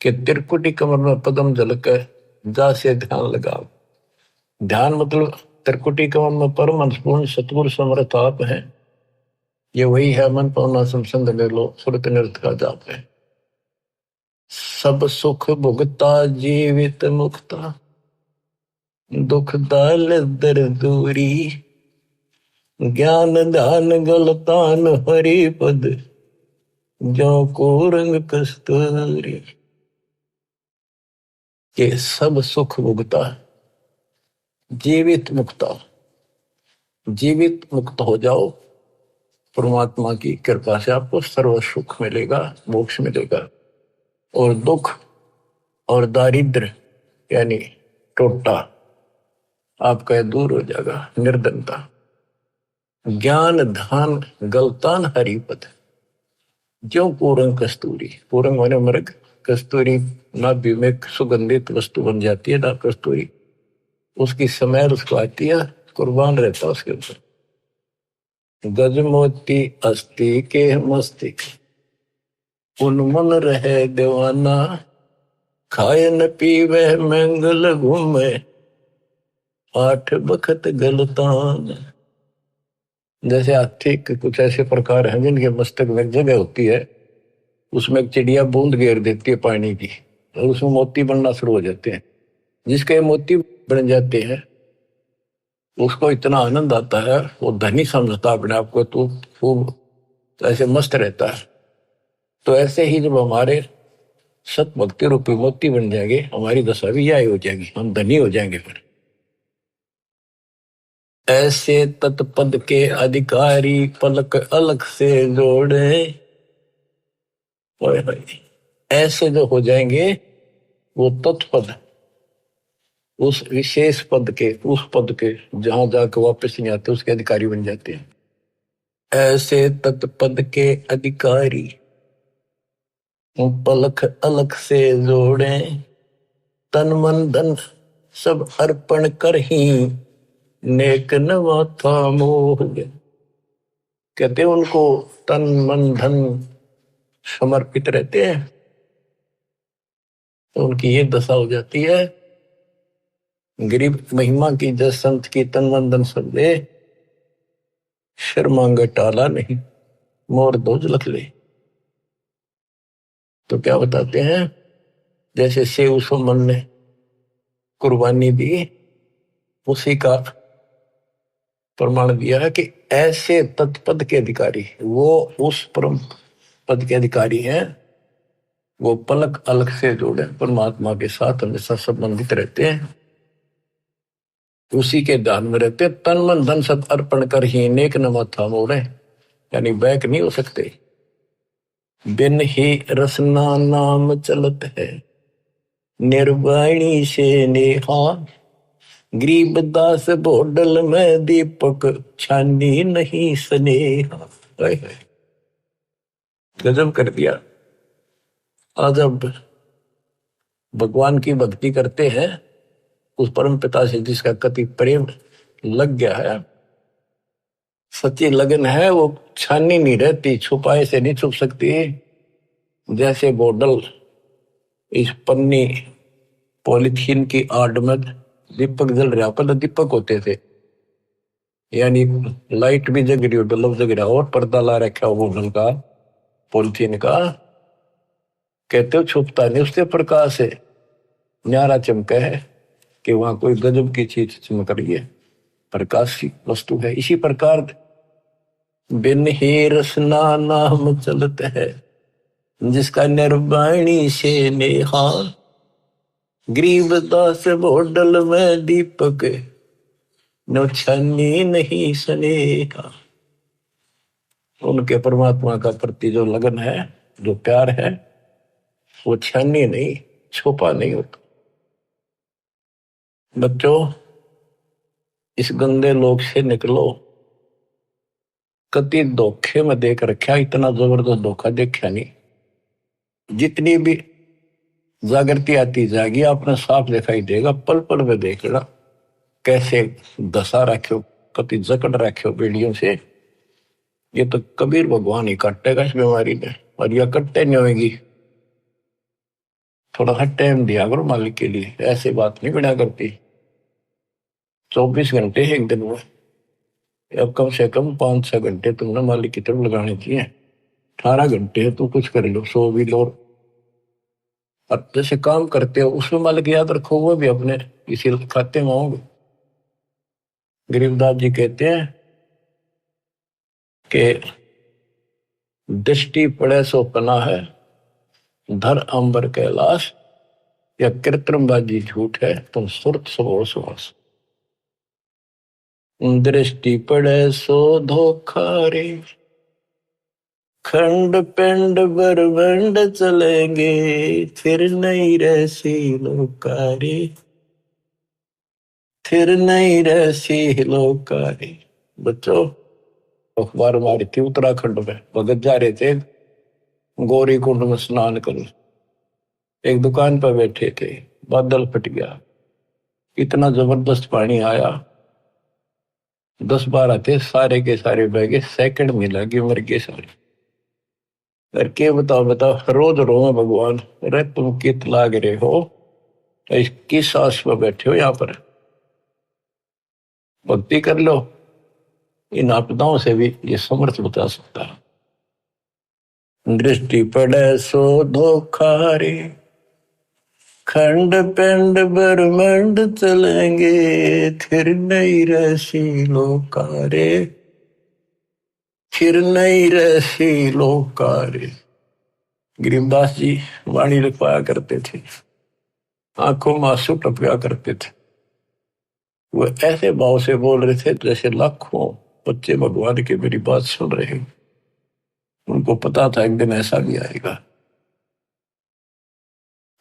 कि त्रिकुटी कमर में पदम झलक है, जा से ध्यान लगाओ। ध्यान मतलब त्रिकुटी कमर में परम अंशपूर्ण सतगुरु समर्थ आप है। ये वही है, मन पावना संसंद ले लो, सुरत नृत का जाप है। सब सुख भुगता जीवित मुक्ता, दुख दाल दर दूरी, ज्ञान ध्यान गलतान हरि पद, जो को रंग कस्तूरी। ये सब सुख भुगता, जीवित मुक्ता। जीवित मुक्त हो जाओ, परमात्मा की कृपा से आपको सर्व सुख मिलेगा, मोक्ष मिलेगा। और दुख और दारिद्र यानी टोटा आपका दूर हो जाएगा, निर्धनता। ज्ञान ध्यान गलतान हरिपद, जो पूरंग कस्तूरी। पूरंग माने मृग, कस्तूरी नाभि में सुगंधित वस्तु बन जाती है ना, कस्तूरी उसकी समय उसको आती है, कुर्बान रहता उसके ऊपर। गज मोती अस्थि के मस्तिष्क, उन्मन रहे दीवाना, खाए न पीवे मंगल घूमे, 8 बखत गलतान। जैसे हाथी के कुछ ऐसे प्रकार हैं जिनके मस्तक में जगह होती है, उसमें एक चिड़िया बूंद घेर देती है पानी की, और उसमें मोती बनना शुरू हो जाते हैं। जिसके मोती बन जाते हैं उसको इतना आनंद आता है, वो धनी समझता अपने आप को, तो खूब ऐसे मस्त रहता है। तो ऐसे ही जब हमारे सत भक्ति रूपी मोती बन जाएंगे, हमारी दशा भी यही हो जाएगी, हम धनी हो जाएंगे। फिर ऐसे तत्पद के अधिकारी पलक अलग से जोड़े, ऐसे जो हो जाएंगे वो तत्पद, उस विशेष पद के, उस पद के जहां जाकर वापस नहीं आते, उसके अधिकारी बन जाते हैं। ऐसे तत्पद के अधिकारी पलक अलग से जोड़े, तन मन धन सब अर्पण कर ही, नेक नवा था मोह। कहते उनको तन मन धन समर्पित रहते हैं, तो उनकी ये दशा हो जाती है। गरीब महिमा की जस संत की तन मन धन सब दे, शर्मांग टाला नहीं, मोर दोज लख ले। तो क्या बताते हैं, जैसे सेव सुमन ने कुर्बानी दी, उसी का प्रमाण दिया है कि ऐसे तत्पद के अधिकारी, वो उस परम पद के अधिकारी हैं, वो पलक अलग से जोड़े परमात्मा के साथ हमेशा संबंधित रहते हैं, उसी के ध्यान में रहते। तन मन धन सब अर्पण कर ही नेक नवा था मोड़े, यानी बैक नहीं हो सकते। बिन ही रसना नाम चलत है, निर्वाणी से नेहा, गरीब दास बोडल में दीपक, छानी नहीं स्नेहा। गजब कर दिया। आज अब भगवान की भक्ति करते हैं, उस परम पिता से जिसका कति प्रेम लग गया है, सच्ची लगन है, वो छानी नहीं रहती, छुपाए से नहीं छुप सकती। जैसे बोतल इस पन्नी पॉलिथीन की आड़ में दीपक जल रहा, पहले दीपक होते थे, यानी लाइट भी जग रही हो, बल्ब जग रहा, और पर्दा ला रखा हो बोतल का, पॉलिथीन का, कहते हो छुपता नहीं उससे प्रकाश है। न्यारा चमका है कि वहां कोई गजब की चीज चमक रही है, प्रकाश की वस्तु है। इसी प्रकार बिन ही रसना नाम चलत है, जिसका निर्वाणी से नेहा, गरीबदास बोडल में दीपक नो छनी नहीं स्नेहा। उनके परमात्मा का प्रति जो लगन है, जो प्यार है, वो छानी नहीं, छुपा नहीं होता। बच्चों, इस गंदे लोक से निकलो। कति धोखे में देख रखा, इतना जबरदस्त धोखा देखा नहीं। जितनी भी जागृति आती जाएगी, आपने साफ दिखाई देगा। पल पल में देखना कैसे दशा रखो, कति जकड़ रखो बेड़ियों से। ये तो कबीर भगवान ही काटेगा इस बीमारी में, और यह कटते नहीं होगी। थोड़ा सा टाइम दिया करो मालिक के लिए, ऐसी बात नहीं बिना करती। 24 घंटे एक दिन में, अब कम से कम 5-6 घंटे तुमने मालिक की तरफ लगाने चाहिए। 18 घंटे तो कुछ कर लो, सो भी लो। अब जैसे काम करते हो उसमें मालिक याद रखो, वो भी अपने इसी खाते में होंगे। गरीबदास जी कहते हैं कि दृष्टि पड़े सो पना है, धर अंबर कैलाश, या कृत्रिमबाजी झूठ है, तुम सुरत सो सुहास। दृष्टि पड़े सो धोखा रे, खंड पिंड बरबंड चलेंगे, फिर नहीं रहसी लोकारी, फिर नहीं रहसी लोकारी। बच्चों, अखबार मारी थी उत्तराखंड में, भगत जा रहे थे गौरी कुंड में स्नान कर, एक दुकान पर बैठे थे, बादल फट गया, इतना जबरदस्त पानी आया, 10-12 थे, सारे के सारे बह गए, सेकंड में लगे मर गए सारे। करके बताओ रोज रो भगवान, अरे तुम कित लाग रहे हो, किस आस पर बैठे हो, यहाँ पर भक्ति कर लो। इन आपदाओं से भी ये समर्थ बता सकता है। दृष्टि पड़े सो धोखा रे, खंड पिंड ब्रह्मंड चलेंगे, फिर नहीं रहसी लोकारे, फिर नहीं रहसी लोकारे। गरीबदास जी वाणी लिखवाया करते थे, आंखों में आंसू टपका करते थे। वो ऐसे भाव से बोल रहे थे जैसे लाखों बच्चे भगवान की मेरी बात सुन रहे हैं। उनको पता था एक दिन ऐसा भी आएगा।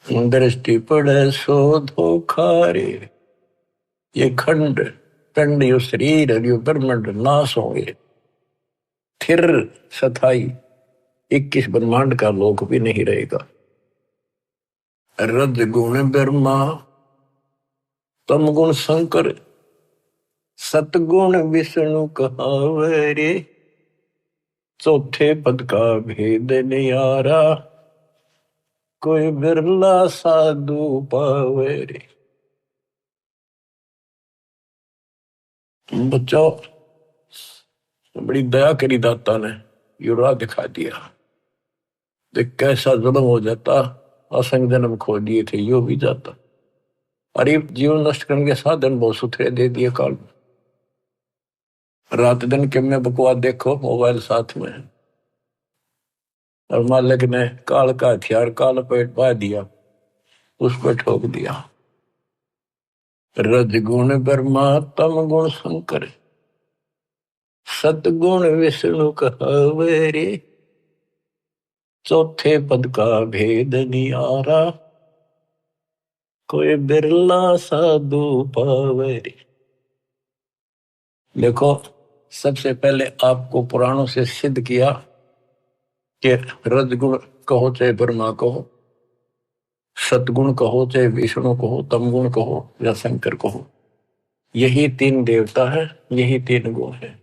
दृष्टि पड़े सो धोखा रे, ये खंड पिंड, यो शरीर, यो ब्रह्मांड नाश होंगे, फिर सथाई 21 ब्रह्मांड का लोक भी नहीं रहेगा। रज गुण ब्रह्मा, तम गुण शंकर, सतगुण विष्णु कहावे रे, चौथे पद का भेद नियारा, कोई बिरला साधु पावे रे। बच्चों, बड़ी दया करी दाता ने, ये राह दिखा दिया। देख कैसा जुल्म हो जाता, असंग जन्म खो दिए थे, यो भी जाता। अरे जीवन नष्ट करने के साधन बहुत सुथरे दे दिए काल में। रात दिन के में बकवास देखो, मोबाइल साथ में, और मालिक ने काल का हथियार काल पेट पा दिया, उस पर ठोक दिया। रज गुण ब्रह्मा, तम गुण शंकर, सतगुण विष्णु कहावे रे, चौथे पद का भेद नियारा, कोई बिरला साधु पावे रे। देखो, सबसे पहले आपको पुराणों से सिद्ध किया कि रजगुण कहो चाहे ब्रह्मा कहो, सतगुण कहो चाहे विष्णु कहो, तमगुण कहो या शंकर कहो, यही 3 देवता है, यही 3 गुण है।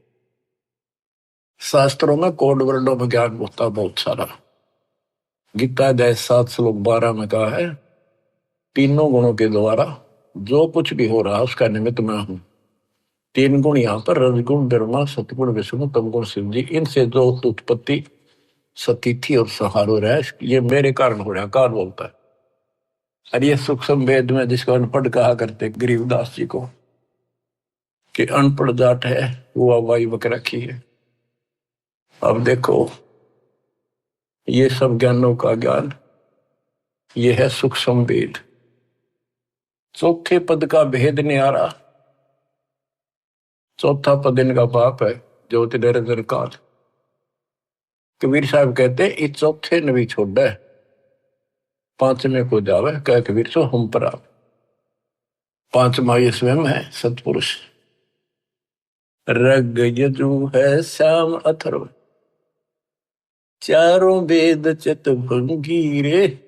शास्त्रों में कोड वर्डों में ज्ञान होता बहुत सारा। गीता अध्याय 7 श्लोक 12 में कहा है, तीनों गुणों के द्वारा जो कुछ भी हो रहा है उसका निमित्त मैं हूं। 3 गुण यहाँ पर, रजगुण ब्रह्मा, सतगुण विष्णु, तमगुण शिव जी, इनसे जो उत्पत्ति सतिथि और सहारो रहा है, ये मेरे कारण हो रहा है, काल बोलता है। और ये सूक्ष्म वेद में जिसको अनपढ़ कहा करते गरीबदास जी को कि अनपढ़ जाट है वो हवाई बक रखी है। अब देखो ये सब ज्ञानों का ज्ञान ये है सूक्ष्म वेद। चौथे पद का भेद न्यारा, चौथा पद इनका बाप है ज्योति निरंजन काल। कबीर साहब कहते इस चौथे ने भी छोड़ा है, पांचवें को जावे कह कबीर सो हम पर आप। पांचवा ये स्वयं है सतपुरुष। रग यजु है श्याम अथर्व, चारों वेद चित भंगीरे,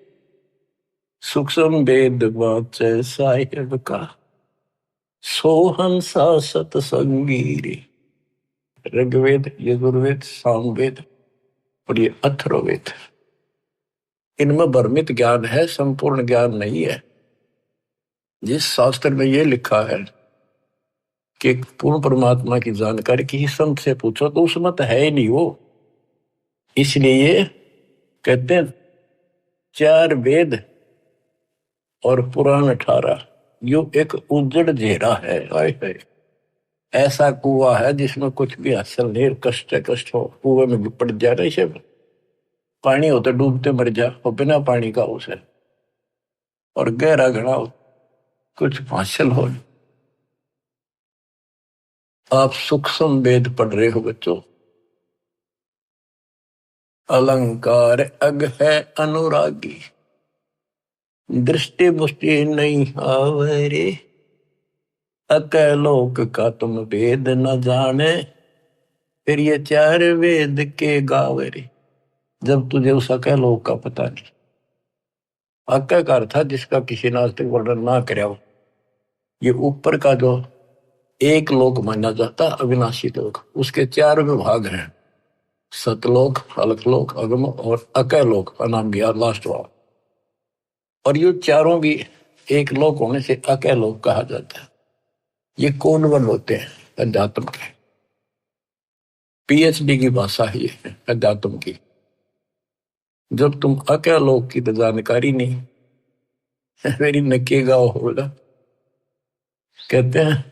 सूक्ष्म वेद वाचे साहिब का, सोहंसा सतसंगीरे। ऋग्वेद, यजुर्वेद, सामवेद और ये अथर्ववेद, इनमें भ्रमित ज्ञान है, संपूर्ण ज्ञान नहीं है। जिस शास्त्र में ये लिखा है कि पूर्ण परमात्मा की जानकारी किसी संत से पूछो तो उसमें तो है ही नहीं वो। इसलिए ये कहते हैं चार वेद और पुराण 18 यो एक उजड़ घेरा है। हाय हाय, ऐसा कुआं है जिसमें कुछ भी हासिल नहीं, कष्ट हो, कुएं में पड़ जाए ना, इसे पानी हो तो डूबते मर जा, और बिना पानी का उसे, और गहरा घड़ा हो कुछ हासिल हो। आप सूक्ष्म वेद पढ़ रहे हो बच्चों। अलंकार अग है अनुरागी, दृष्टि मुष्टि नहीं आवरे, अकलोक का तुम वेद न जाने, फिर ये चार वेद के गावरे। जब तुझे उस अकलोक का पता नहीं, अक्का का अर्थ था जिसका किसी ने आज तक वर्णन ना कराया हो। ये ऊपर का जो एक लोक माना जाता अविनाशी लोक, उसके चार विभाग हैं, सतलोक, अलकलोक, अगम और अकलोक, अनाम गया लास्ट वाला। और ये चारों भी एक लोक होने से अकलोक कहा जाता है। ये कौन वन होते हैं अध्यात्म के, पीएचडी की भाषा ही है अध्यात्म की। जब तुम अकलोक की तो जानकारी नहीं, मेरी नके गाँव होगा। कहते हैं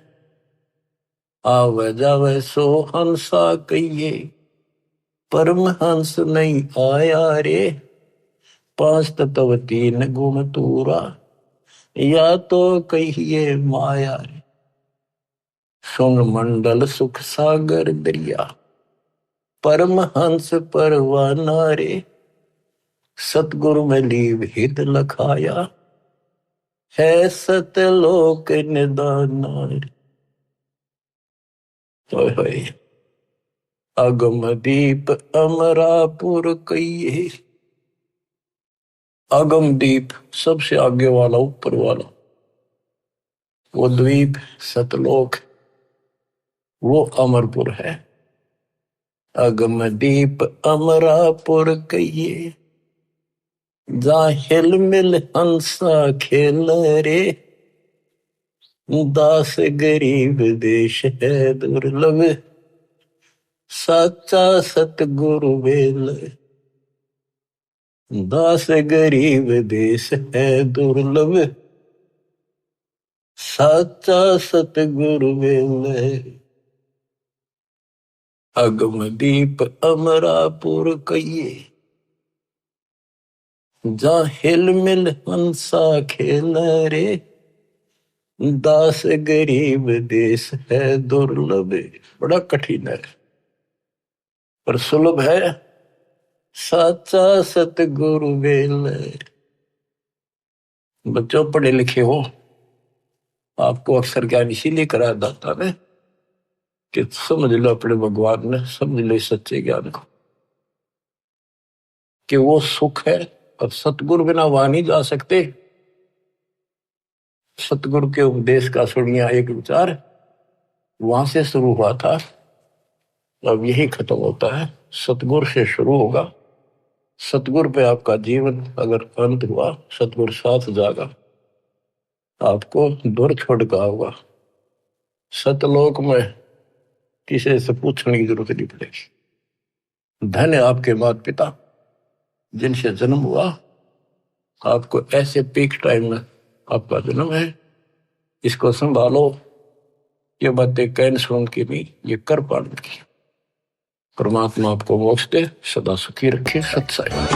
आवे जावे सो हंसा कहिए, परमहंस नहीं आया रे, पांच तत्व तीन गुण तूरा, या तो कहिए माया रे। सुन मंडल सुख सागर दरिया, परमहंस परवाना रे, सतगुरु में लीव हित लखाया, है सतलोक निदाना रे। अगम दीप अमरापुर कहिए, अगम दीप सबसे आगे वाला, ऊपर वाला, वो द्वीप सतलोक, वो अमरपुर है। अगम दीप अमरापुर कहिए, जा हिल मिल हंसा खेल रे, दास गरीब देश है दुर्लभ, साचा सतगुरु वेल। दास गरीब देश है दुर्लभ, साचा सतगुरु वेल। अगम दीप अमरापुर कहिए, जा हिल मिल हंसा खेल रे, दास गरीब देश है दुर्लभ। बड़ा कठिन है पर सुलभ है, साचा सतगुरु वेल। बच्चों पढ़े लिखे हो, आपको अक्सर ज्ञान इसीलिए करा दाता ने कि समझ लो अपने भगवान ने, समझ लो सच्चे ज्ञान को कि वो सुख है, और सतगुरु बिना वहां नहीं जा सकते। सतगुरु के उपदेश का सुनिया एक विचार वहां से शुरू हुआ था, अब यही खत्म होता है। सतगुरु से शुरू होगा, सतगुरु पे आपका जीवन अगर अंत हुआ, सतगुरु साथ जागा, आपको दूर छोड़ का होगा। सतलोक में किसी से पूछने की जरूरत नहीं पड़ेगी। धन्य आपके माता पिता जिनसे जन्म हुआ, आपको ऐसे पीक टाइम में आपका जन्म है, इसको संभालो। ये बातें कहन सुन की नहीं, ये कर पाने की। परमात्मा आपको मोक्ष दे, सदा सुखी रखे। सत्संग।